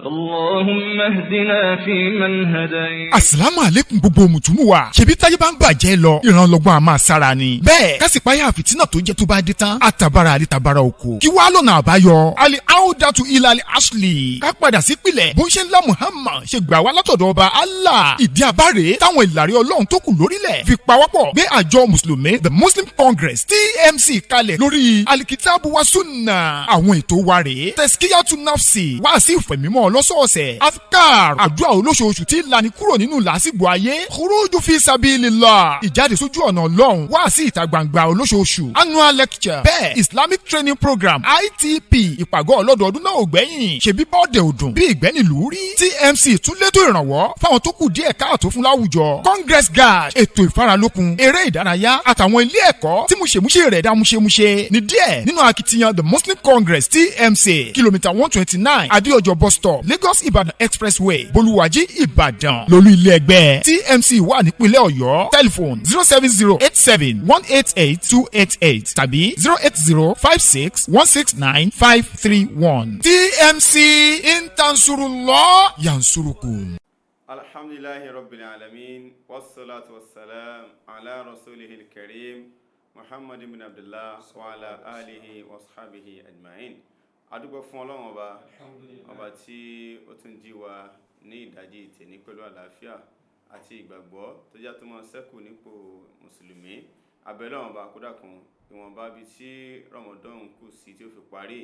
اللهم اهدنا فيمن هديت. Assalamu alaikum gbogbo mùtúmù wa. Ṣebí táyé bá ń bàjẹ́ lọ, ìrànlọ́gbọ́n a máa sára ni. Bẹ́ẹ̀ kásìpáyà fìtínà tó jẹ́ tó bá dé tán, àtàbàrà àlítàbàrà oko. Kí wàá lọ́nà àbáyọ? Ali Audatu Ilal Asli. Ká padà sí pilẹ̀. Bó ń ṣe ńlá Muhammad ṣe gbà wá látọ̀dọ̀ ọba Allah. Ìdí abáre táwọn ìlàrí Ọlọ́run tó kù lórílẹ̀ fi pawọ́pọ̀ gbé àjọ Mùsùlùmí The Muslim Congress TMC kalẹ̀ lórí Alikitabu wa Sunna. Àwọn ètò wa rèé. Teskiyatu Nafsi. Wá sí ìfẹ̀mímọ́ lọ́sọ̀ọ̀sẹ̀. Afkar. Àdúrà olóṣooṣù tí lani kúrò nínú làásìgbò ayé. Khuruju fi sabilillah. Ìjáde sójú ọ̀nà Ọlọ́run. Wá sí ìta gbangba olóṣooṣù. Annual lecture. Bẹ́ẹ̀ Islamic Training Program ITP. Ìpàgọ́ ọlọ́dọọdún náà ò gbẹ́yìn. Ṣebí bọ́ọ̀dẹ̀ òdùn. Bí ìgbẹ́nìlú rí. TMC tún létò ìrànwọ́ fáwọn tó kù díẹ̀ káàtó fún láwùjọ. Congress Guard. Ètò ìfaralókun. Eré ìdárayá. Àtàwọn ilé ẹ̀kọ́ tí múṣemúṣe rẹ̀ dá múṣemúṣe. Ní díẹ̀ nínú akitiyan The Muslim Congress TMC. Kìlómítà 129 Adéọjọ́ bus stop Lagos Ibadan Expressway Bolúwàjí Ìbàdàn. Lolú ilé ẹgbẹ́ TMC wà nípínlẹ̀ Ọ̀yọ́. Telephone 07087188288 tàbí 08056169531. TMC Intansurullah Yansurukum. Alhamdulillahi Rabbil Alamin. Wassalatu wassalam ala rasulihil karim Muhammad ibn Abdullah wa ala alihi wa sahbihi ajma'in. Adúgbò fún Ọlọ́run ọba tí ó tún jí wa ní ìdájí ìtẹ̀ní pẹ̀lú àlàáfíà àti ìgbàgbọ́ tó já tó mọ́ sẹ́kù nípò mùsùlùmí. Abẹ́lọ́run ọba kó dákun ìwọ̀nba bí tí Ramadan kù sí tí ó fi parí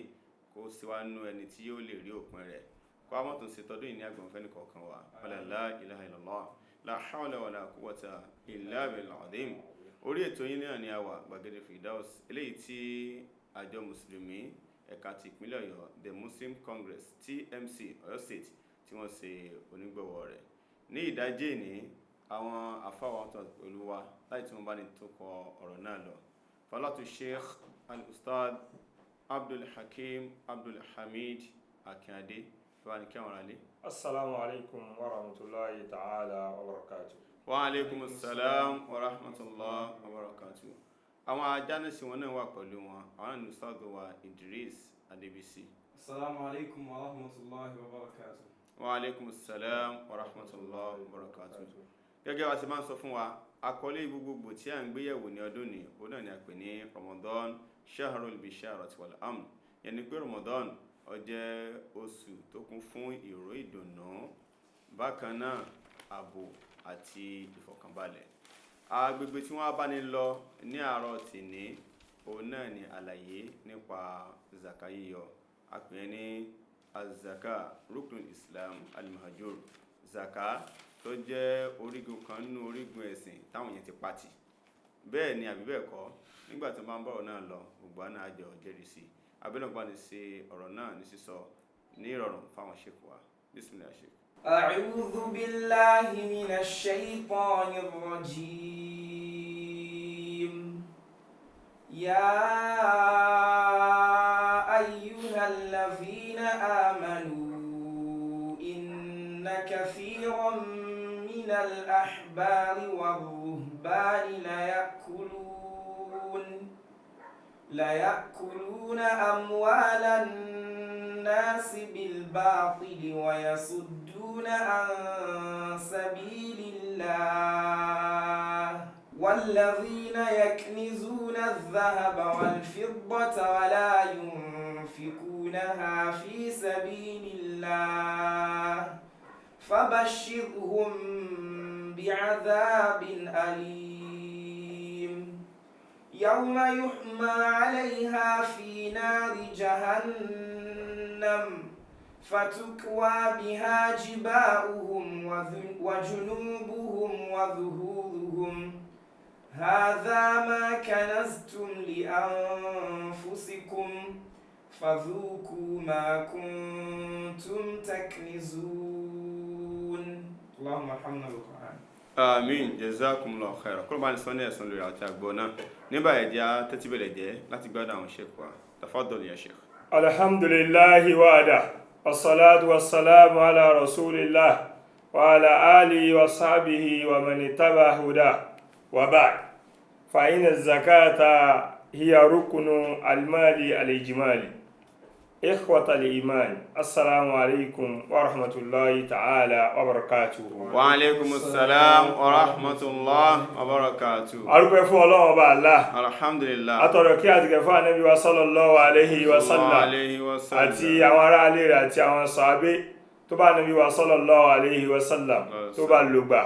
kó sì wá nú ẹni tí yóò lè rí òpin rẹ̀. Kó a mọ́tò ṣe tọdún ìní àgbọ̀nfẹ́ nìkọ̀ọ̀kan wa. La ilaha illallah la hawla wala quwwata illa billahil azim. Orí ètò yín náà ni a wà Gbàgede Firdaus eléyìí tí àjọ mùsùlùmí ẹ̀ka ti ìpínlẹ̀ Ọ̀yọ́ The Muslim Congress TMC Ọ̀yọ́ State tí wọ́n ṣe onígbọ̀wọ́ rẹ̀. Ní ìdájí ní àwọn afáwọn tó pẹ̀lú wa láì tí wọ́n bá ní tó kọ ọ̀rọ̀ náà lọ. Falatu Sheikh Al-Ustad Abdul Hakim Abdul Hamid Akínadé bá ní kí àwọn ará lé. Assalamu alaikum wa rahmatullahi ta'ala wa barakatuh. Wa alaikum assalam wa rahmatullahi wa barakatuh. Àwọn ajánẹ́sì wọn náà wà pẹ̀lú wọn àwọn ní Ustad wa Idris Adébísí. Assalamu alaikum wa rahmatullahi wa barakatuh. Wa alaikum assalam wa rahmatullahi wa barakatuh. Gẹ́gẹ́ bá ṣe máa ń sọ fún wa àkọlé gbogbogbò tí a ń gbéyẹ̀wò ní ọdún ní òun náà ni a pè ní Ramadan Shahrul Bisharati wal Amn. Yẹn ni pé Ramadan ó jẹ́ oṣù tó kún fún ìró ìdùnnú bákan náà ààbò àti ìfọ̀kànbalẹ̀. Agbègbè tí wọ́n bá ní lọ ní àárọ̀ tìní òun náà ni àlàyé nípa zaka yíyọ. A pè ní az-zaka ruknul Islam al-mahjur. Zaka tó jẹ́ orígun kan nínú orígun ẹ̀sìn táwọn yẹn ti pàtì. Bẹ́ẹ̀ ni àbí bẹ́ẹ̀ kọ́ nígbà tí wọ́n bá ń bọ̀rọ̀ náà lọ gbogbo àná àjọ jẹ́rìí sí. Abẹ́lọ́gbà ní ṣe ọ̀rọ̀ náà ní sísọ ní ìrọ̀rùn fáwọn ṣèkù wa. Bismillah ṣe. أعوذ بالله من الشيطان الرجيم يا أيها الذين آمنوا إن كثيرا من الأحبار والرهبان ليأكلون أموال الناس بالباطل ويصدون عن سبيل الله والذين يكنزون الذهب والفضة ولا ينفقونها في سبيل الله فبشرهم بعذاب أليم يوم يحمى عليها في نار جهنم فتكوى بها جباههم وجنوبهم وظهورهم هذا ما كنزتم لأنفسكم فذوقوا ما كنتم تكنزون اللهم ارحمنا بالقرآن. Àmín jazakumullahu khairan. Kó bá ní sọ́ní ẹ̀sùn lórí àti àgbọ̀ náà. Nígbà ẹ̀já tẹ́tí bẹ̀rẹ̀ jẹ́ láti gbádùn àwọn sheikh wa. Tafaddal ya sheikh. Alhamdulillahi wa'ada. Wassalatu wassalamu ala rasulillah wa ala alihi wa sahbihi wa man ittaba huda wa ba'd. Fa inna az-zakata hiya ruknu al-mali al-ijmali. إخوة الإيمان السلام عليكم ورحمة الله تعالى وبركاته. وعليكم السلام ورحمة الله وبركاته. arúgbó fún Ọlọ́run Ọba Allah. Alhamdulillah. Atọrọ kí àti gẹ̀fà Ànábì wa sallallahu alayhi wa sallam àti àwọn ará ilé rẹ̀ àti àwọn sàábé tó bá Ànábì wa sallallahu alayhi wa sallam tó bá lògbà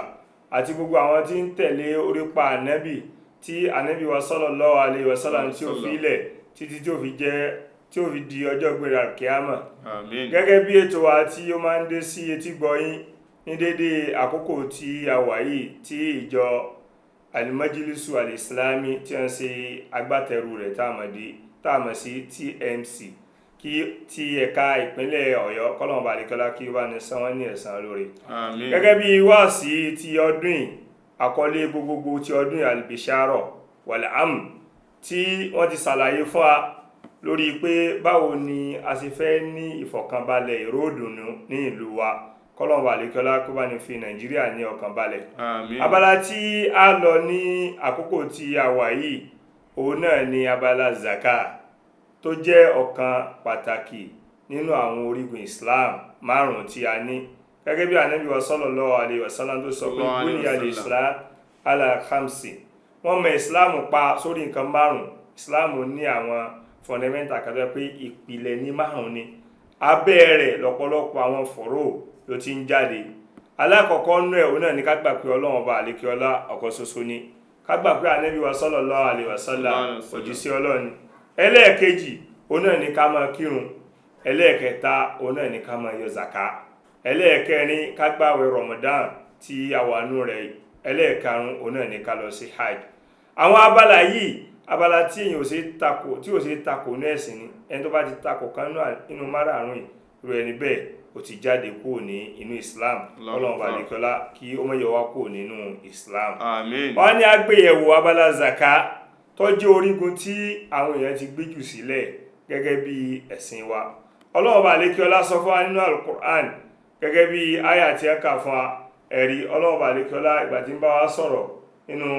àti gbogbo àwọn tí ń tẹ̀lé orípa Ànábì tí Ànábì wa sallallahu alayhi wa sallam tí ó fi ilẹ̀ títí tí ó fi di ọjọ́ gbéra kíámà. Gẹ́gẹ́ bí ètò wa tí ó máa ń dé sí etí gbọ́yìn ní dédé àkókò tí a wà yìí tí ìjọ Al-Majlisu Al-Islami tí wọ́n ṣe agbátẹrù rẹ̀ táàmà sí TMC kí ti ẹ̀ka ìpínlẹ̀ Ọ̀yọ́ kọ́lọ̀n bá àríkọ́lá kí ó bá ní san wọ́n ní ẹ̀san lórí. Gẹ́gẹ́ bí wáàsí ti ọdún àkọlé gbogbogbò ti ọdún Al-Bishara wal-Amn tí wọ́n ti ṣàlàyé fún wa lórí pé báwo ni a ṣe fẹ́ ní ìfọ̀kànbalẹ̀ ìròdùnú ní ìlú wa kọ́lọ̀n bá àríkọ́lá kó bá ní fi Nàìjíríà ní ọkànbalẹ̀. Abala tí a lọ ní àkókò tí a wà yìí òun náà ni abala zaka tó jẹ́ ọ̀kan pàtàkì nínú àwọn orígun Islam márùn tí a ní gẹ́gẹ́ bí Ànábì wa sallallahu alaihi wasallam tó sọ pé buniya al-Islam ala khamsi wọ́n mọ̀ Islam pa sórí nǹkan márùn. Islam ní àwọn fundamental kan tó pé ìpìlẹ̀ ní márùn ni abẹ́ rẹ̀ lọ́pọ̀lọpọ̀ àwọn fọ̀rọ̀ ló ti ń jáde. Alákọ̀ọ́kọ́ nú ẹ̀ òun náà ni ká gbà pé Ọlọ́run Ọba àlékiọlá ọ̀kan ṣoṣo ni, ká gbà pé Ànábì wa sallallahu alaihi wasallam òjíṣẹ́ Ọlọ́run ni. Ẹlẹ́ẹ̀kejì òun náà ni ká máa kírun. Ẹlẹ́ẹ̀kẹta òun náà ni ká máa yọ zaka. Ẹlẹ́ẹ̀kẹrin ká gbààwẹ̀ Ramadan tí a wà nú rẹ̀. Ẹlẹ́ẹ̀karùn òun náà ni ká lọ sí hajj. Àwọn abala yìí abala tí èyàn ò ṣe takò ní ẹ̀sìn ni. Ẹni tó bá ti takò kan nínú márààrún irú ẹni bẹ́ẹ̀ ó ti jáde kúrò ní inú Islam. Ọlọ́run bá lékọ́lá kí ó mọ́ yọ wá kúrò nínú Islam. Wọ́n ní agbéyẹ̀wò abala zaka tó jẹ́ orígun tí àwọn èèyàn ti gbéjù sílẹ̀ gẹ́gẹ́ bí ẹ̀sìn wa. Ọlọ́run bá lékọ́lá sọ fún wa nínú Al-Qur'an gẹ́gẹ́ bí àyà tí a kà fún wa ẹ̀rí. Ọlọ́run bá lékọ́lá ìgbà tí ń bá wa sọ̀rọ̀ nínú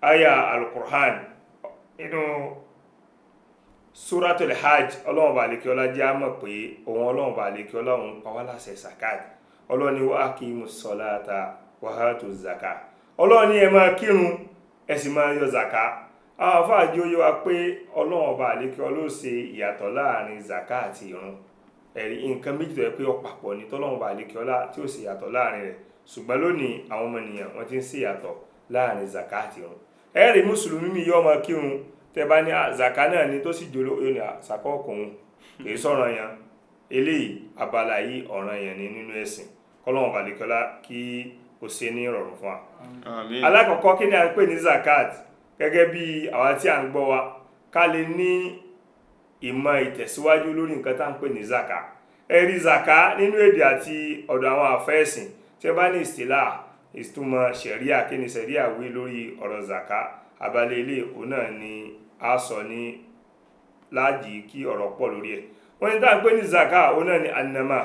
àyà Al-Qur'an nínú Suratul Hajj. Ọlọ́run bá lékọ́lá jẹ́ á mọ̀ pé òun Ọlọ́run bá lékọ́lá òun pa wá láṣẹ zakat. Ọlọ́run ní wa aqimus salata wa atuz zakat. Ọlọ́run ní ẹ máa kírun ẹ sì máa yọ zaka. Àwọn àfáàjí ó yé wa pé Ọlọ́run Ọba àlékọ́lá ló ṣe ìyàtọ̀ láàrin zaka àti ìrun. Ẹ̀rí nǹkan méjì tó yẹ pé ó papọ̀ ní tọ́lọ́run Ọba àlékọ́lá tí ó ṣe ìyàtọ̀ láàrin rẹ̀, ṣùgbọ́n lónìí àwọn ọmọ ènìyàn wọ́n ti ń ṣe ìyàtọ̀ láàrin zaka àti ìrun. Ẹ̀rí mùsùlùmí mi yọ máa kírun tẹ́ bá ní zaka náà ni tó sì jòló yóò ní àsàkọ́ ọkùnrin kì í sọ̀rọ̀ yẹn. Eléyìí abala yìí ọ̀ràn yẹn ni nínú ẹ̀sìn. Ọlọ́run Ọba àlékọ́lá kí ó ṣe ní ìrọ̀rùn fún wa. Alákọ̀ọ́kọ́ kí ni a ń pè ní zakat gẹ́gẹ́ bí àwa tí a ń gbọ́ wa ká lè ní ìmọ̀ ìtẹ̀síwájú lórí nǹkan tá ń pè ní zaka. Ẹ̀rí zaka nínú èdè àti ọ̀dọ̀ àwọn àfẹ́ẹ̀sìn tí ó bá ní ìsìlá ìtumọ̀ ṣẹ̀ríà kí ni ṣẹ̀ríà wí lórí ọ̀rọ̀ zaka abalẹ̀ ilé òun náà ni a sọ ní láàjì kí ọ̀rọ̀ pọ̀ lórí ẹ̀. Wọ́n ní tá ń pè ní zaka òun náà ni annama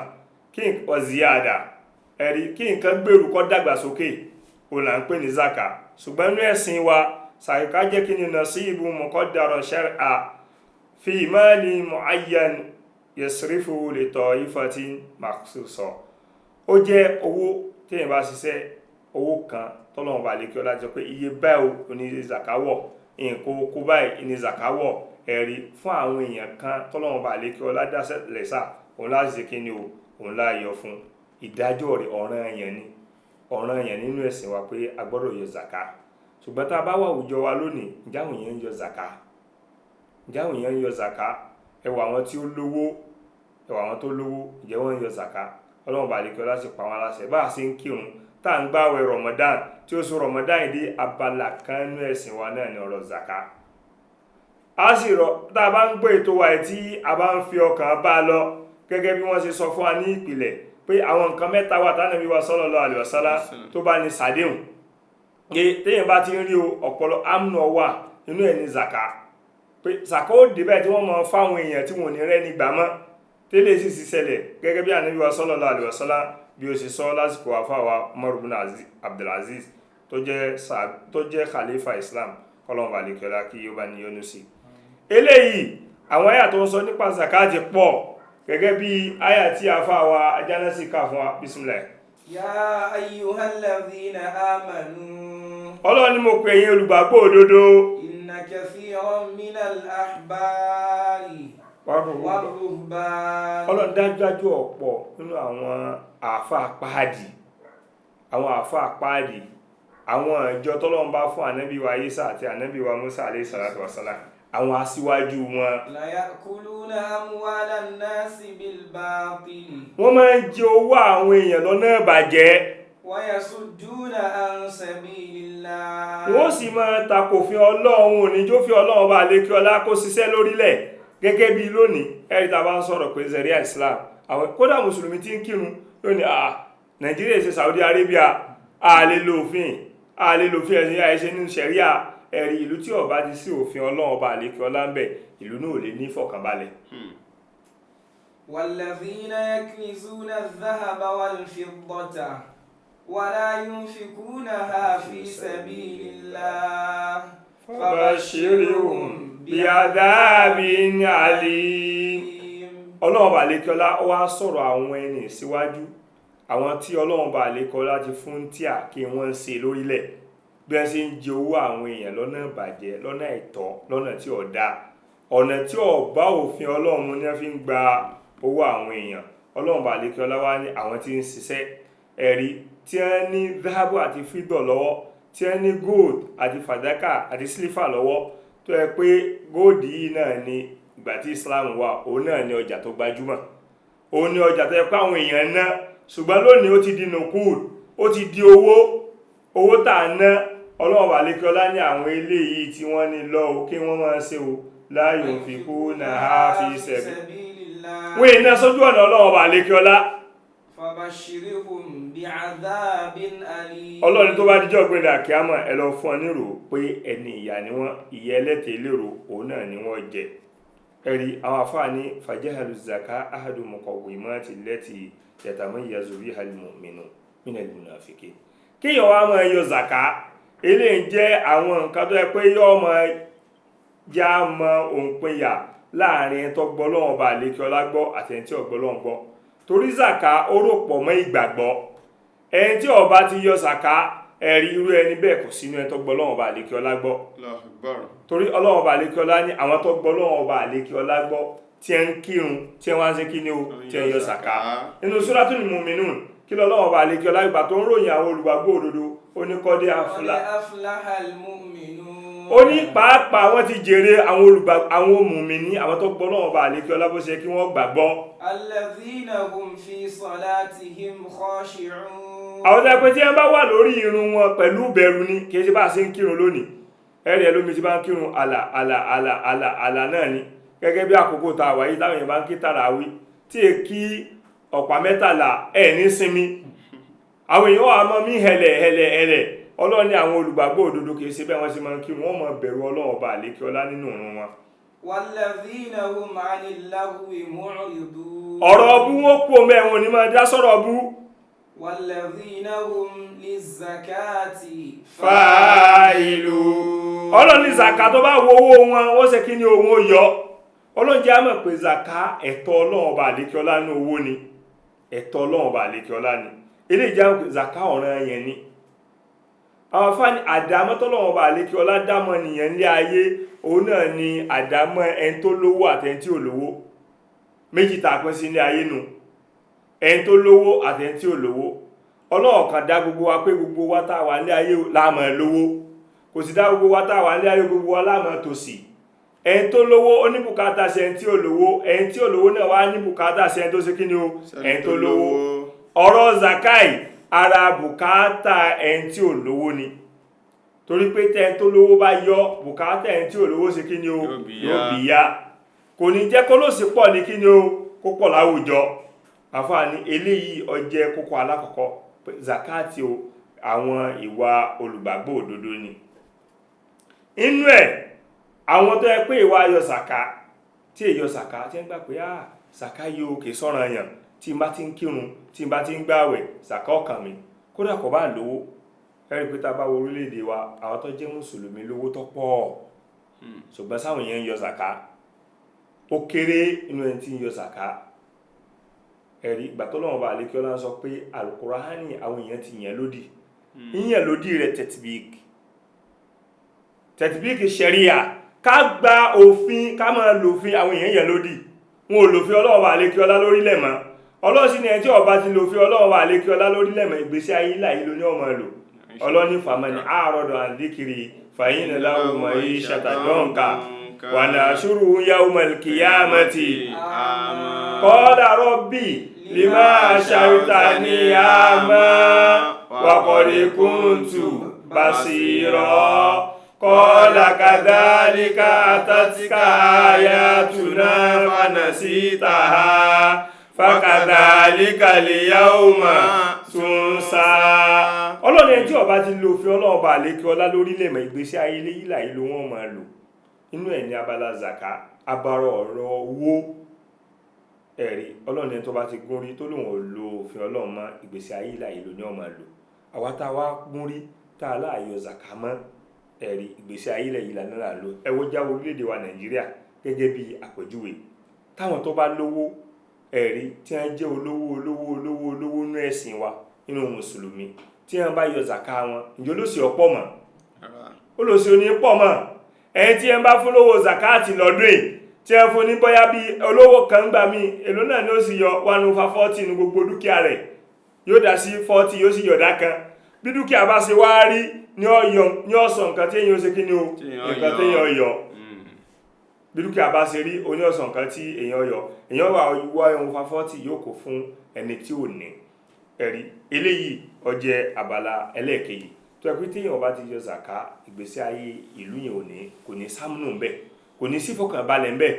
kí nǹkan ziyada ẹ̀rí kí nǹkan gbèrú kó dàgbàsókè òun là ń pè ní zaka. Ṣùgbọ́n ní ẹ̀sìn wa sàkà jẹ́ kí ni nasibu muqaddara shar'a fi mali muayyan yasrifu li ta'ifatin makhsusa. Ó jẹ́ owó tí èyàn bá ṣiṣẹ́ owó kan tọ́lọ́run bá lè kí ọlá jẹ́ pé iye báyìí ní zakawọ̀ nǹkan oko báyìí ní zakawọ̀ ẹ̀rí fún àwọn èèyàn kan tọ́lọ́run bá lè kí ọlá dáṣẹ́ lẹ́sà òun láti ṣe kí ni òun láyọ fún ìdájọ́ rẹ̀ ọ̀ràn èèyàn nínú ẹ̀sìn wa pé a gbọ́dọ̀ yọ zaka. Ṣùgbọ́n tá a bá wà àwùjọ wa lónìí ǹjẹ́ àwọn èèyàn ń yọ zaka? Ẹwà àwọn tí ó lówó ẹwà àwọn tó lówó ǹjẹ́ wọ́n ń yọ zaka? Ọlọ́run bá lè kí ọlá sì pa wọn láṣẹ bá a ṣe ń kírun tá à ń gbààwẹ̀ Ramadan tí ó sọ Ramadan ìdí abala kan nínú ẹ̀sìn wa náà ní ọ̀rọ̀ zaka. A sì rọ tá a bá ń gbé ètò wa tí a bá ń fi ọkàn bá a lọ gẹ́gẹ́ bí wọ́n ṣe sọ fún wa ní ìpìlẹ̀ pé àwọn nǹkan mẹ́ta wà tánàbí wa sallallahu alaihi wasallam tó bá ní sàdéhùn téèyàn bá ti ń rí ọ̀pọ̀lọ amúnà wà nínú ẹ̀ ní zaka pé zaka ó débẹ̀ tí wọ́n mọ fáwọn èèyàn tí wọ́n ní rẹ́ ní gbàmọ́ tẹ́lẹ̀ sì ṣẹlẹ̀ gẹ́gẹ́ bí ànábì wa sallallahu alaihi wasallam bí ó ṣe sọ lásìkò àfáwà Umar ibn Abdulaziz tó jẹ́ khalifa Islam kọlọ́n bá lè kẹ́lá kí ó bá ní yọ́nú sí. Eléyìí àwọn àyà tó ń sọ nípa zakati pọ̀ gẹ́gẹ́ bí àyà tí a fà wá Ajánásì kà fún wa bismillah. Ya ayyuhalladhina amanu. Ọlọ́run ni mo pè yín olùgbàgbọ́ òdodo. Inna kathiran minal ahbari war-ruhban. Ọlọ́run dájúdájú ọ̀pọ̀ nínú àwọn àáfàá páàdì àwọn ìjọ tọ́lọ́run bá fún ànábì wa Ìsá àti ànábì wa Mùsá alayhi salatu wassalam àwọn aṣíwájú wọn. La ya'kuluna amwalan nasi bil batil. Wọ́n máa ń jẹ owó àwọn èèyàn lọ́nà ìbàjẹ́. Wa yasudduna an sabilillah. Wọ́n sì máa takòfin Ọlọ́run oníjó fi Ọlọ́run bá lékè ọlá kó ṣiṣẹ́ lórílẹ̀ gẹ́gẹ́ bí lónìí ẹ̀rí tá bá ń sọ̀rọ̀ pé Sharia Islam àwọn kódà mùsùlùmí tí ń kírun lónìí Nàìjíríà ṣe Saudi Arabia àlè lòfin ẹ̀sìn àìṣe ní Sharia ẹ̀rí ìlú tí ó bá ti sí òfin Ọlọ́run bá lékè ọlá ń bẹ ìlú náà lè ní ìfọ̀kànbalẹ̀. Walladhina yaknizuna adh-dhahaba wal-fiddata ولا ينفقونها في سبيل الله فبشرهم بعذاب أليم. Ọlọ́run bá lékè ọlá wá sọ̀rọ̀ àwọn ẹni síwájú àwọn tí Ọlọ́run bá lékè ọlá ti fún tíà kí wọ́n ṣe lórílẹ̀ bí wọ́n ṣe ń jẹ owó àwọn èèyàn lọ́nà ìbàjẹ́ lọ́nà ẹ̀tọ́ lọ́nà tí ò dáa ọ̀nà tí ò bá òfin Ọlọ́run ní wọ́n fi ń gba owó àwọn èèyàn. Ọlọ́run bá lékè ọlá wá ní àwọn tí ń ṣiṣẹ́ ẹ̀rí tí wọ́n ní záhábù àti fídọ̀ lọ́wọ́ tí wọ́n ní gold àti fàdákà àti sílífà lọ́wọ́ tó yẹ pé gold yìí náà ni ìgbà tí Islam wà òun náà ni ọjà tó gbajúmọ̀ òun ni ọjà tó yẹ pé àwọn èèyàn ná ṣùgbọ́n lónìí ó ti di nùkúl ó ti di owó tà ná. Ọlọ́run bá lékè ọlá ní àwọn ilé yìí tí wọ́n ní lọ́wọ́ kí wọ́n máa ṣe o la yunfiqunaha fi sabilillah wọ́n iná sójú ọ̀nà Ọlọ́run bá lékè ọlá. Fabashirhum bi'adhabin alim. Ọlọ́run tó bá díjọ́ gbẹ̀dẹ̀ àkíámọ̀ ẹ lọ fún ọ nírò pé ẹni ìyà ni wọ́n ìyà ẹlẹ́tẹ̀ lérò òun náà ni wọ́n jẹ. ẹ̀rí àwọn afáà ní fajahalu zaka ahadu muqawwimati allati yatamayyazu biha al-mu'minu min al-munafiqin. kéèyàn wá máa yọ zaka eléyìí jẹ́ àwọn nǹkan tó yẹ pé yọ́ máa já mọ òǹpinya láàrin tó gbọ́ lọ́wọ́ bá lékè ọlá gbọ́ àtẹni tí ò gbọ́ lọ́wọ́ gbọ́ torí zaka ó rò pọ̀ mọ́ ìgbàgbọ́ ẹni tí ó bá ti yọ zaka ẹ̀rí irú ẹni bẹ́ẹ̀ kò sínú ẹni tó gbọ́ lọ́wọ́ bá lékè ọlá gbọ́ torí Ọlọ́run bá lékè ọlá ní àwọn tó gbọ́ lọ́wọ́ bá lékè ọlá gbọ́ tí ẹ ń kírun tí ẹ wá ń ṣe kí ni o tí ẹ ń yọ zaka nínú Suratul Mu'minun kí Ọlọ́run bá lékè ọlá ìgbà tó ń ròyìn àwọn olùgbàgbọ́ òdodo ó ní qad aflahal mu'minun. Ó ní pàápàá wọ́n ti jèrè àwọn mùmínì àwọn tó gbọ́ lọ́wọ́ bá lékè ọlá bó ṣe kí wọ́n gbàgbọ́. Alladhina hum fi salatihim khashi'un. àwọn tó pé tí wọ́n bá wà lórí irun wọn pẹ̀lú bẹ̀rù ni kì í ṣe bá ṣe ń kírun lónìí ẹ̀rí ẹlómi tí bá ń kírun àlà náà ni gẹ́gẹ́ bí àkókò tá a wà yìí táwọn èèyàn bá ń kí tàràwí tí è kí ọ̀pá mẹ́tàlá ẹ̀ ní sinmi àwọn èèyàn wà mọ́ mí hẹ̀lẹ̀ Ọlọ́run ní àwọn olùgbàgbọ́ òdodo kìí ṣe bẹ́ẹ̀ wọ́n ṣe máa ń kí wọ́n máa bẹ̀rù Ọlọ́run bá lékè ọlá nínú ìrun wọn. Walladhina hum 'anil lahwi mu'ridun. ọ̀rọ̀ ọbú wọn kú omi ẹ̀wọ̀n ní máa dá sọ̀rọ̀ ọbú. Walladhina hum lizzakati fa'ilun. Ọlọ́run ní zaka tó bá wo owó wọn wọ́n ṣe kí ni owó yọ. Ọlọ́run jẹ́ àmọ̀ pé zaka ẹ̀tọ́ Ọlọ́run bá lékè ọlá ní owó ni ẹ̀tọ́ Ọlọ́run bá lékè ọlá ni eléyìí jẹ́ zaka ọ̀ràn yẹn ni. àwọn afáàní àdámọ́ tọ́lọ́wọ́n bá lékè ọlá dámọ́ nìyẹn ní ayé òun náà ni àdámọ́ ẹni tó lówó àtẹni tí ò lówó méjì tá a pín sí ní ayé nù ẹni tó lówó àtẹni tí ò lówó. Ọlọ́run kan dá gbogbo wa pé gbogbo wa tá a wà ní ayé láàmú lówó kò sì dá gbogbo wa tá a wà ní ayé gbogbo wa láàmú tòsí ẹni tó lówó ó ní bùkátà sí ẹni tí ò lówó ẹni tí ò lówó náà wá ní bùkátà sí ẹni tó ṣe kí ni o ẹni tó lówó. ọ̀rọ̀ zakai ara bùkátà ẹni tí ò lówó ni torí pé tẹ́ni tó lówó bá yọ bùkátà ẹni tí ò lówó ṣe kí ni o yóò bìyà kò ní jẹ́ kó lòsì pọ̀ ní kí ni o kó pọ̀ láwùjọ. àfààní eléyìí ó jẹ́ kókó alákọ̀ọ́kọ́ zakati o àwọn ìwà olùgbàgbọ́ òdodo ni. inú ẹ̀ àwọn tó yẹ pé ìwà ayọ̀ sàká tí èyọ sàká tí ń gbà pé sàká yóò kè sọ́ràn yàn tí n bá ti ń kírun tí n bá ti ń gbààwẹ̀ sàká ọkàn mi kódà kò bá lówó ẹ̀rí pé tá a bá wo orílẹ̀-èdè wa àwọn tó jẹ́ mùsùlùmí lówó tó pọ̀ ṣùgbọ́n sáwọn èèyàn ń yọ sàká ó kéré inú ẹni tí ń yọ zaka ẹ̀rí ìgbà tó lọ́wọ́ bá lékí ọlá sọ pé Al-Qur'ani àwọn èèyàn ti yẹn lódì yíyàn lódì rẹ̀ tẹ̀tìbíkì ṣẹ̀ríà ká gba òfin ká máa lòfin àwọn èèyàn yẹn lódì wọn ò lòfin Ọlọ́run bá lékí ọlá lórílẹ̀ mọ́ Ọlọ́run sì ní ẹni tí ó bá ti lòfin Ọlọ́run bá lékí ọlá lórílẹ̀ mọ́ ìgbésí ayé láyé ló ní ọmọ lò Ọlọ́run famani a'rada an dhikri fa inna lahu ma'ishatan danka wa nahshuruhu yawmal qiyamati qala rabbi lima hashartani a'ma wa qad kuntu basira qala kadhalika atatka ayatuna fanasitaha fakadhalika al-yawma tunsa. Ọlọ́run ẹni tí ó bá ti lò fi Ọlọ́run bá lékí ọlá lórílẹ̀ mọ́ ìgbésí ayé léyìnlá ìlú wọn máa lò inú ẹ̀ ní abala zaka abara ọ̀rọ̀ owó ẹ̀rí Ọlọ́run ẹni tó bá ti gún rí tó lòun ò lo òfin Ọlọ́run mọ́ ìgbésí ayé ìlà ìlú ní ó máa lò àwa tá a wá gún rí tá a láàyò zaka mọ́ ẹ̀rí ìgbésí ayé ilẹ̀ ìlà náà lò ẹ wo jáwọ́ orílẹ̀-èdè wa Nàìjíríà gẹ́gẹ́ bí àpèjúwe táwọn tó bá lówó ẹ̀rí tí wọ́n jẹ́ olówó nú ẹ̀sìn wa nínú mùsùlùmí tí wọ́n bá yọ zaka wọn ǹjẹ́ olóṣì ọ̀pọ̀ mọ̀ olóṣì oní pọ̀ mọ̀ ẹni tí wọ́n bá fún lówó zakati lọ́dún yìí tí wọ́n fún ní bóyá bí olówó kan gbà mí èló náà ni ó sì yọ 1/40 ní gbogbo dúkìá rẹ̀ yóò dá sí 40 yóò sì yọ̀dá kan bí dúkìá bá ṣe wá rí ní ọ̀sán nǹkan tí èyàn ó ṣe kí ni o nǹkan tí èyàn yọ bí dúkìá bá ṣe rí oní ọ̀sán nǹkan tí èyàn yọ èyàn wà wá 1/40 yóò kò fún ẹni tí ò ní ẹ̀rí eléyìí ó jẹ́ abala ẹlẹ́ẹ̀kejì tó ẹ̀kú tí èyàn bá ti yọ zaka ìgbésí ayé ìlú yẹn kò ní sámúnù ń bẹ̀ kò ní sífọ̀kànbalẹ̀ ń bẹ̀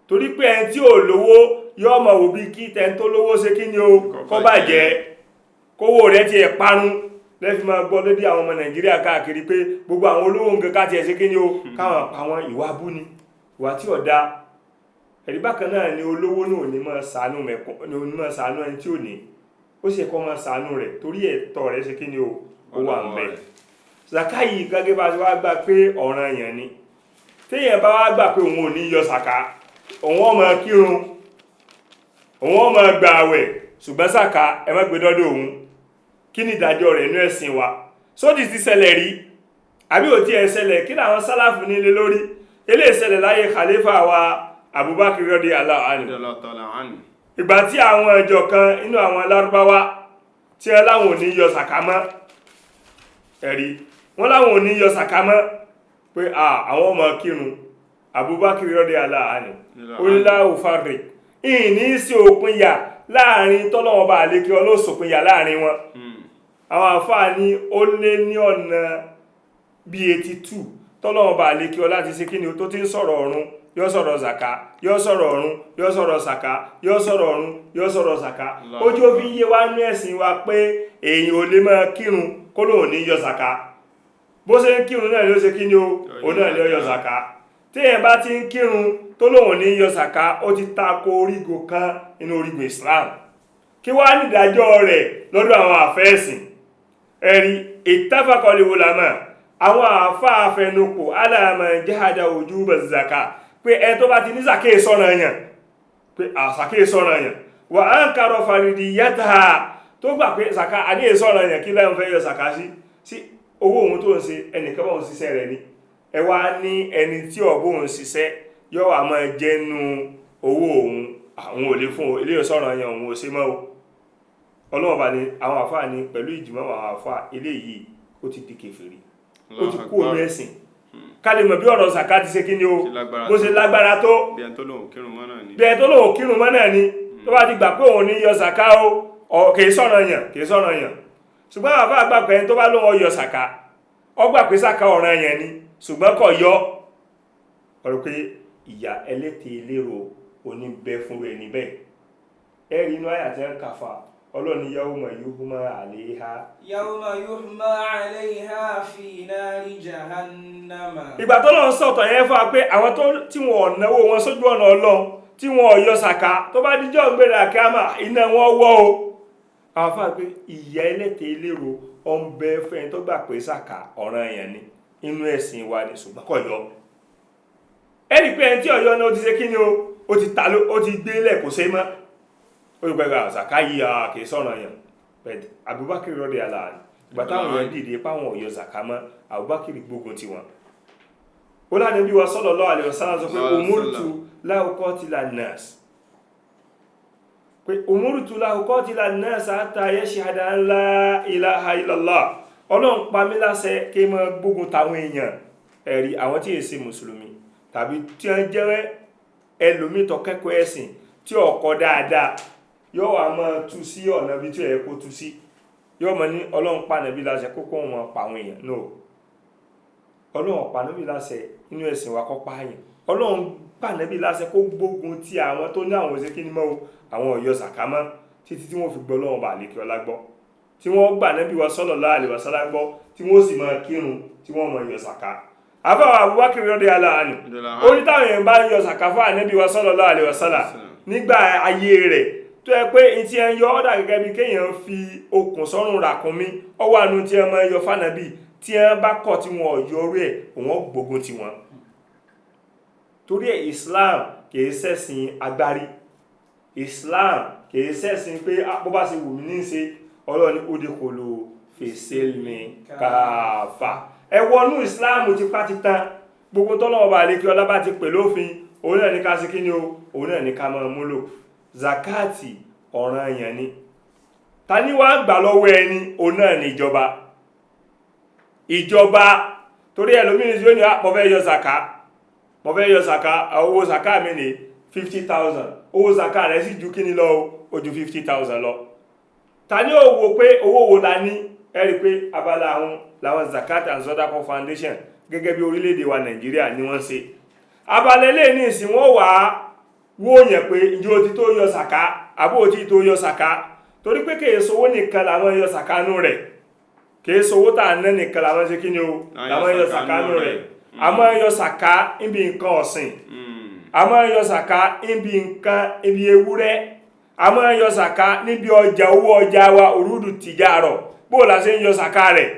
torí pé ẹni tí ò lówó yóò mọ̀ wò bí kí tẹ́ tó lówó ṣe kí ni o kó bàjẹ́ kówó rẹ̀ ti ẹ̀ parun lẹ́fí máa gbọ́ lórí àwọn ọmọ Nàìjíríà káàkiri pé gbogbo àwọn olówó nǹkan káàkiri ẹ̀ ṣe kí ni o káwọn pa wọn ìwà bú ni ìwà tí ọ̀dá ẹ̀rí bákan náà ni olówó náà ní máa ṣàánú ẹni tí ò ní ó sì kọ́ máa ṣàánú rẹ̀ torí ẹ̀tọ́ rẹ̀ ṣe kí ni o ó wà ń bẹ̀ zaka yìí gẹ́gẹ́ bá ti wá gbà pé ọ̀ranyàn ni téèyàn bá wá gbà pé òun ò ní yọ zaka òun ó máa kírun òun ó máa gba àwẹ̀ ṣùgbọ́n zaka ẹ má gbé dọ́dọ̀ òun kí ni ìdájọ́ rẹ̀ inú ẹ̀sìn wa sódì ti ṣẹlẹ̀ rí àbí ò tí ẹ ṣẹlẹ̀ kí làwọn sálàfù nílé lórí ilé ìṣẹ̀lẹ̀ láyé khalifa wa Abubakar radiyallahu anhu ìgbà tí àwọn ẹjọ́ kan inú àwọn Lárúbáwá tí ẹ láwọn ò ní yọ zaka mọ́ ẹ̀rí wọ́n láwọn ò ní yọ zaka mọ́ pé àwọn ọmọ kírun Abubakar radiyallahu anhu oníláwò fàrí ìní sí òpin yà láàrin tọ́lọ́wọ́n bá àlékí ọlọ́sòpin yà láàrin wọn àwọn àfáà ní ó lé ní ọ̀nà bí 82 tọ́lọ́wọ́n bá àlékí ọlá ti ṣe kí ni tó ti ń sọ̀rọ̀ ọ̀run yóò sọ̀rọ̀ zaka yóò sọ̀rọ̀ ọ̀run yóò sọ̀rọ̀ zaka yóò sọ̀rọ̀ ọ̀run yóò sọ̀rọ̀ zaka ojú òfin yé wá ní ẹ̀sìn wa pé èyàn ò lè máa kírun kó lóun ní yọ zaka bó ṣe ń kírun náà ló ṣe kí ni ó náà ní yọ zaka tí èyàn bá ti ń kírun tó lóun ní yọ zaka ó ti tako orígun kan inú orígun Islam kí wá ní ìdájọ́ rẹ̀ lọ́dọ̀ àwọn àfẹ́ẹ̀sìn ẹ̀rí ittafaqal ulama àwọn àfáà fẹnukò ala man jahada wujuba zaka pé ẹ tó bá ti ní zaka sọ́nà yàn pé àsàkè sọ́nà yàn wà ankara faridiyataha tó gbà pé zaka adé sọ́nà yàn kí lẹ́yìn fẹ́ yọ zaka sí owó òun tó ń ṣe ẹnìkan bá òun ṣiṣẹ́ rẹ̀ ni ẹ wá ní ẹni tí ọ̀bọ̀ òun ṣiṣẹ́ yóò wà máa jẹ́nu owó òun àwọn ò lè fún ilé sọ́nà yàn òun ò ṣe mọ́ ọlọ́wọ́ bá ní àwọn àfáà ní pẹ̀lú ìjìmọ̀ àwọn àfáà eléyìí ó ti di kèfèrí ó ti kú omi ẹ̀sìn ká lè mọ̀ bí ọ̀rọ̀ zaka ti ṣe kí ni o bó ṣe lágbára tó bí ẹn tó lóhùn kírun mọ́ náà ni tó bá ti gbà pé òun ní yọ zaka o kìí sọ̀rọ̀ yàn ṣùgbọ́n àbá àgbà pé ẹni tó bá lóhùn yọ zaka ó gbà pé zaka ọ̀ràn yẹn ni ṣùgbọ́n kò yọ ọ̀rọ̀ pé ìyà ẹlẹ́tẹ̀ lérò oníbẹ̀ fún rẹ̀ níbẹ̀ ẹ̀rí inú àyà tí wọ́n kà fà ọlọ́ni yawma yuhma alayha fi nari jahannama. ìgbà tó lọ́n sọ̀tọ̀ yẹn fún wa pé àwọn tí wọ́n náwó wọn sójú ọ̀nà Ọlọ́run tí wọ́n yọ sàká tó bá díjọ́ gbéra kíámà iná wọn wọ́ o àwọn fún wa pé ìyà ẹlẹ́tẹ̀ lérò ọ̀nbẹ fẹ́ni tó gbà pé sàká ọ̀ràn èèyàn ni inú ẹ̀sìn wa ni ṣùgbọ́n kò yọ ẹni pé ẹni tí ọ̀yọ́ náà ó ti ṣe kí ni ó ti ta ló ó ti gbé lẹ̀ kò ṣe mọ́ ó ti gbẹgbẹ zaka yìí kì í sọ̀rọ̀ yàn bẹ́ẹ̀ Abubakar rọ́ọ̀dì aláàánú ìgbà táwọn èèyàn dìde páwọn ọ̀yọ́ zaka mọ́ Abubakar gbógun tiwọn ó láti bí wa sallallahu alaihi wasallam sọ pé umurtu la uqatila an-nas pé umurtu la uqatila an-nas hatta yashhada an la ilaha illallah Ọlọ́run pa mí láṣẹ kí má gbógun táwọn èèyàn ẹ̀rí àwọn tí èsì mùsùlùmí tàbí tí wọ́n jẹ́ ẹlòmíì tó kẹ́kọ̀ọ́ ẹ̀sìn tí ó kọ́ dáadáa yóò wá máa tú sí ọ̀nà bí tí ó yẹ kó tú sí yóò mọ̀ ní Ọlọ́run pa Nábì láṣẹ kókó wọn pa àwọn èèyàn no Ọlọ́run pa Nábì láṣẹ inú ẹ̀sìn wa kọ́ pààyàn Ọlọ́run pa Nábì láṣẹ kó gbógun ti àwọn tó ní àwọn òṣèkí ní mọ́ àwọn ọ̀yọ́ sàkámọ́ títí tí wọ́n fi gbọ́ Ọlọ́run bá lékè ọlá gbọ́ tí wọ́n gbà Nábì wa sallallahu alaihi wasallam gbọ́ tí wọ́n sì máa kírun tí wọ́n mọ̀ yọ sàká àfáwà Abubakar rọ́dẹ̀ aláàánú ó ní táwọn èèyàn bá ń yọ sàká fún Nábì wa sallallahu alaihi wasallam nígbà ayé rẹ̀ tó yẹ pé ìtí ẹ ń yọ ọ́dà gẹ́gẹ́ bí kéèyàn fi okùn sọ́rùn ràkúnmí ọwọ́ àánú tí ẹ máa yọ fánàbí tí ẹ bá kọ̀ tí wọn yọ orí ẹ̀ òun gbógun ti wọn torí ẹ̀ Islam kìí ṣẹ̀sìn agbárí Islam kìí ṣẹ̀sìn pé bó bá ṣe wù mí ní ṣe Ọlọ́run ní udkhulu fi silmi káfà ẹ wọnú Islam ti pátítan gbogbo tọ́lọ́wọ́ bá lè kí ọlá bá ti pè lófin òun náà ní ká sí kí ni òun náà ní ká máa múlò zakati ọ̀ranyàn ni ta ní wá gbà lọ́wọ́ ẹni òun náà ní ìjọba torí ẹlòmíràn tí ó ní mo fẹ́ yọ zaka owó zaka mi ní 50,000 owó zaka rẹ̀ sì ju kí ni lọ ó ju 50,000 lọ ta ní ó wò pé owó wo la ní ẹ̀rí pé abala àwọn làwọn Zakat and Sadaqa Foundation gẹ́gẹ́ bí orílẹ̀-èdè wa Nàìjíríà ni wọ́n ṣe abala ilé ní ìsìn wọ́n wà wó yẹn pé ìjọ ti tó yọ sàká àbó ti tó yọ sàká torí pé kèé sowó nìkan làwọn yọ sàká nú rẹ̀ kèé sowó tà ná nìkan làwọn ṣe kí ni o làwọn yọ sàká nú rẹ̀ àmọ́ yọ sàká níbi nǹkan ọ̀sìn àmọ́ yọ sàká níbi ewúrẹ́ àmọ́ yọ sàká níbi ọjà owó ọjà wa òrùdù tìjàrọ̀ bó la ṣe ń yọ sàká rẹ̀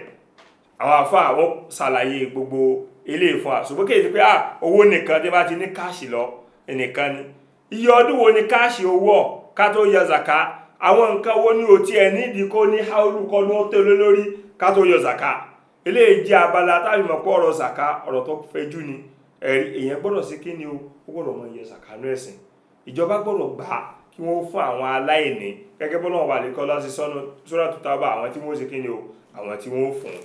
àwọn àfá àwọn ṣàlàyé gbogbo ilé ìfún àṣùgbọ́n kèé sí pé owó nìkan tí bá ti ní káàṣì lọ ẹnìkan ni iye ọdún wo ni káàṣì owó ká tó yọ zaka àwọn nǹkan wo ní o tí ẹ nídi kó ní haúlùkọ́ ní ó tẹ́lẹ̀ lórí ká tó yọ zaka ilé ìjẹ́ abala tàbí mọ̀pọ̀ ọ̀rọ̀ zaka ọ̀rọ̀ tó fẹjú ni èèyàn gbọ́dọ̀ sí kí ni ó gbọ́dọ̀ mọ̀ yọ zaka ní ẹ̀sìn ìjọba gbọ́dọ̀ gbà kí wọ́n fún àwọn aláìní gẹ́gẹ́ bọ́lá wọn wà lè kọ́ láti sọ́nà sura Tawbah àwọn tí wọ́n sí kí ni ó àwọn tí wọ́n fún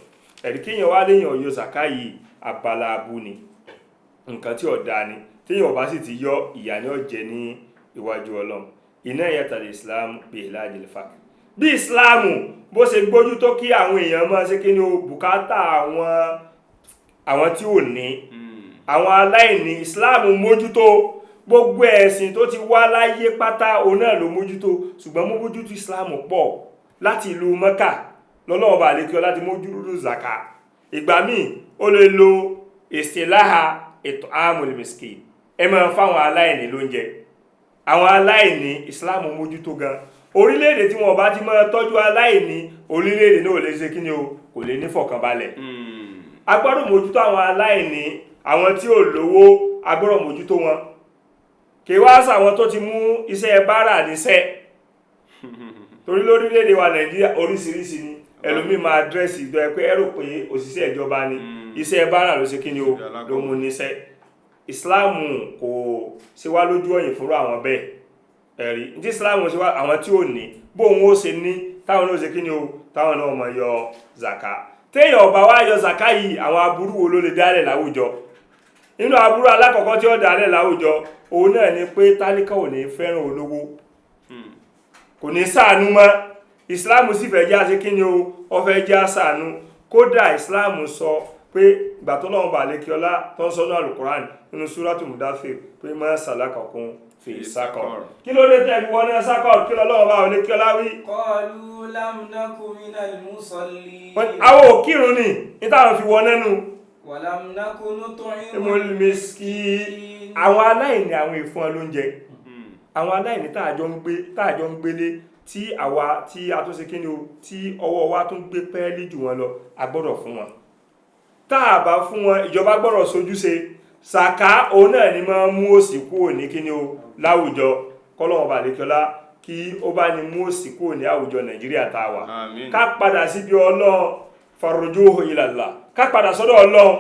kíyàn wá léyàn yọ zaka yìí abala abú ni nǹkan tí ọ̀dá ni téèyàn bá sì ti yọ ìyà ní ọ̀jẹ̀ ní iwájú Ọlọ́run iná yàtàlẹ̀ Islam bí ìlàjì fàk bí Islamu bó ṣe gbójú tó kí àwọn èèyàn máa ṣe kí ní o bùkátà àwọn tí ò ní àwọn aláìní Islamu mójútó gbogbo ẹ̀sìn tó ti wá láyé pátá òun náà ló mójútó ṣùgbọ́n mójútó Islamu pọ̀ láti ìlú Mẹ́kà lọ́lọ́wọ́ bá lè kí ọ láti mójútó zaka ìgbà míì ó lè lo ìsìláha ètò àmúlì miskin ẹ máa fáwọn aláìní lóúnjẹ àwọn aláìní Islam mójútó gan orílẹ̀-èdè tí wọ́n bá ti máa tọ́jú aláìní orílẹ̀-èdè náà lè ṣe kí ni o kò lè ní fọ̀kànbalẹ̀ a gbọ́dọ̀ mójútó àwọn aláìní àwọn tí ò lówó a gbọ́dọ̀ mójútó wọn kì í wá sàwọn tó ti mú iṣẹ́ báárà níṣẹ́ torí lórílẹ̀-èdè wa Nàìjíríà oríṣiríṣi ni ẹlòmí máa dírẹ́sì ìdọ́ ẹ̀pẹ́ ẹ̀rọ pé òṣìṣẹ́ ìjọba ni iṣẹ́ báárà ló ṣe kí ni o ló mú níṣẹ́ Ìsìláàmù kò ṣe wá lójú ọ̀yìn fúnrú àwọn bẹ́ẹ̀ ẹ̀rí tí Ìsìláàmù ṣe wá àwọn tí ò ní bóun ó ṣe ní táwọn náà ṣe kí ni o táwọn náà mọ̀ yọ zaka téèyàn ọba wá yọ zaka yìí àwọn aburú wo ló lè dálẹ̀ láwùjọ nínú aburú alákọ̀ọ́kọ́ tí ó dálẹ̀ láwùjọ òun náà ni pé tálíkà ò ní fẹ́ràn olówó kò ní ṣàánú mọ́ Ìsìláàmù sì fẹ́ já sí kí ni o ó fẹ́ já ṣàánú kódà Ìsìláàmù sọ pé ìgbà tó lọ́wọ́ bà lékí ọlá tó ń sọ́nà Al-Qur'an nínú Suratul Mudaththir pé ma salakakum fi saqar kí ló dé tẹ́ fi wọ́n ní saqar kí lọ́wọ́ bá lékí ọlá wí. Qalu lam naku minal musallin. àwọn òkírun ni ìtàwọn fi wọ́n nẹ́nu. Wa lam naku nut'imul miskin. àwọn aláìní àwọn ìfún ọlóúnjẹ àwọn aláìní táàjọ ń gbélé tí àwa tí a tó ṣe kí ni o tí ọwọ́ wa tún gbé pẹ́ẹ́lí jù wọn lọ a gbọ́dọ̀ fún wọn táà bá fún wọn ìjọba gbọ́dọ̀ sojúṣe sàká òun náà ni máa mú òsì kúrò ní kíní o láwùjọ kọ́lọ́wọ́n bá lékiọlá kí ó bá ní mú òsì kúrò ní àwùjọ Nàìjíríà tá a wà ká padà síbi Ọlọ́run farrujuhu ila Allah ká padà sọ́dọ̀ Ọlọ́run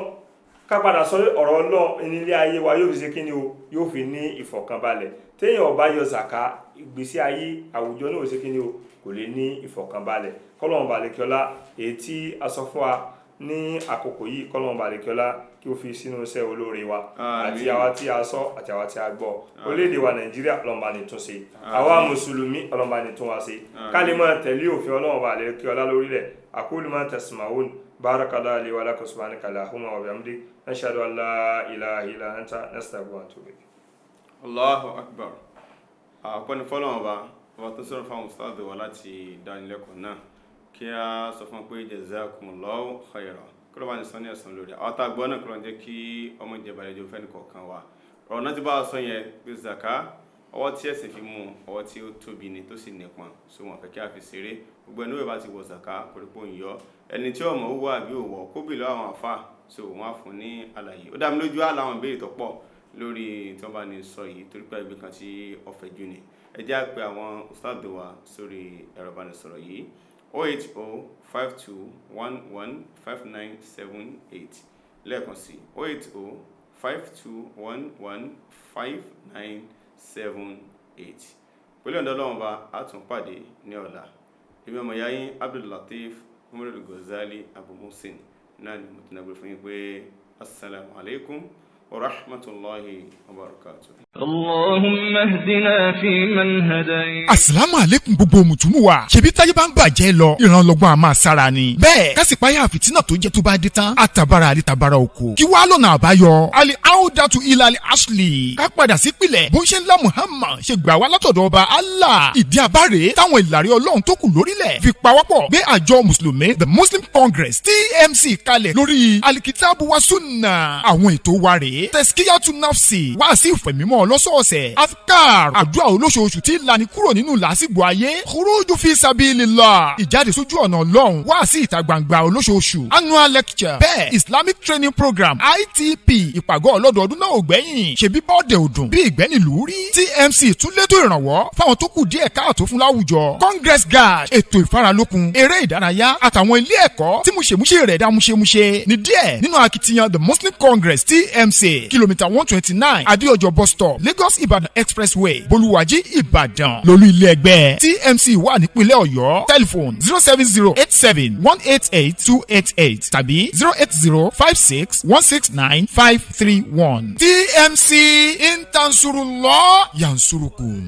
ká padà sọ́dọ̀ ọ̀rọ̀ Ọlọ́run nílé ayé wa yóò fi ṣe kíní o yóò fi ní ìfọ̀kànbalẹ̀ téèyàn ò bá yọ sàká ìgbésí ayé àwùjọ náà ò ṣe kíní o kò lè ní ìfọ̀kànbalẹ̀ kọ́lọ́wọ́n bá lékiọlá èyí tí a sọ fún wa ní àkókò yìí kọ́lọ́wọ́n bá lékiọlá kí ó fi sínú iṣẹ́ olóore wa àti àwa tí a sọ àti àwa tí a gbọ́ orílẹ̀-èdè wa Nàìjíríà ọlọ́run bá ní tún ṣe àwa mùsùlùmí ọlọ́run bá ní tún wa ṣe ká lè máa tẹ̀lé òfin ọlọ́run bá lékiọlá lórílẹ̀ aqulu ma tasma'un barakallahu li wa lakum subhanaka allahumma wa bihamdik nashhadu an la ilaha illa anta nastaghfiruka wa natubu ilayk. Allahu akbar. Àkọ́ni fọ́lọ́run ọba tó sọ̀rọ̀ fáwọn ustaadu wa láti dánilẹ́kọ̀ọ́ náà kí a sọ fún pé jazakumullahu khairan kúrò bá ní sọ ní ẹ̀sán lórí àwọn àtàgbọ́ náà kúrò jẹ́ kí ọmọ ìjẹba ẹjọ́ fẹ́ nìkọ̀ọ̀kan wa ọ̀rọ̀ náà ti bá a sọ yẹn pé zaka ọwọ́ tí ẹ̀sìn fi mú ọwọ́ tí ó tóbi ni tó sì nípọn so wọn fẹ́ kí a fi ṣeré gbogbo ẹni wọ́n bá ti wọ zaka kórípò ń yọ ẹni tí ọmọ owó àbí òwò kó bìlọ àwọn àfà so wọn á fún ní àlàyé ó dá mi lójú àláwọn ìbéèrè tó pọ̀ lórí tí wọ́n bá ní sọ yìí torí pé ẹgbẹ́ kan tí ọ̀fẹ́ jù ni ẹ jẹ́ àpẹ àwọn ustaadu wa sórí ẹ̀rọ ìbánisọ̀rọ̀ yìí 08052115978 lẹ́ẹ̀kan sí 08052115978 pẹ̀lú ọ̀dọ́lọ́wọ́n bá a tún pàdé ní ọ̀la èmi ọmọ yayin Abdullateef Muhammadu Ghazali Abu Muhsin náà ni mo ti nàgbé fún yín pé assalamu alaikum ورحمة الله وبركاته. اللهم اهدنا فيمن هديت. Asalaamu alaikum gbogbo mùtúmù wa. Ṣebí táyé bá ń bàjẹ́ lọ, ìrànlọ́gbọ́n a máa sára ni. Bẹ́ẹ̀ kásìpáyà fìtínà tó jẹ́ tó bá dé tán, àtàbàrà àlítàbàrà oko. Kí wàá lọ́nà àbáyọ? Ali Audatu Ilal Asli. Ká padà sí pilẹ̀. Bó ń ṣe ńlá Muhammad ṣe gbà wá látọ̀dọ̀ ọba Allah. Ìdí àbáre táwọn ìlàrí Ọlọ́run tó kù lórílẹ̀ fi pawọ́pọ̀ gbé àjọ Mùsùlùmí The Muslim Congress TMC kalẹ̀ lórí Alikitabu wa Sunna. Àwọn ètò wa rèé. Tẹ̀síkíyàtú nafsi wá sí ìfẹ̀mímọ́ lọ́sọ̀ọ̀sẹ̀ afkar àdúrà olóṣooṣù tí lani kúrò nínú làásìgbò ayé khuruju fi sabilillah ìjáde sójú ọ̀nà Ọlọ́run wá sí ìta gbangba olóṣooṣù annual lecture bẹ́ẹ̀ Islamic training program ITP ìpàgọ́ ọlọ́dọọdún náà ò gbẹ́yìn ṣebí bọ́ọ̀dẹ̀ òdùn bí ìgbẹ́nìlú rí TMC tún létò ìrànwọ́ fáwọn tó kù díẹ̀ káàtó fún láwùjọ Congress guard ètò ìfaralókun eré ìdárayá àtàwọn ilé ẹ̀kọ́ tí múṣemúṣe rẹ̀ dá múṣemúṣe ní díẹ̀ nínú akitiyan The Muslim Congress TMC kìlómítà 129 adéọjọ bus stop Lagos Ibadan expressway bolúwàjí Ìbàdàn lólú ilé ẹgbẹ́ TMC wà nípínlẹ̀ Ọ̀yọ́ telephone 07087188288 tàbí 08056169531 TMC intansurullah yansurukum.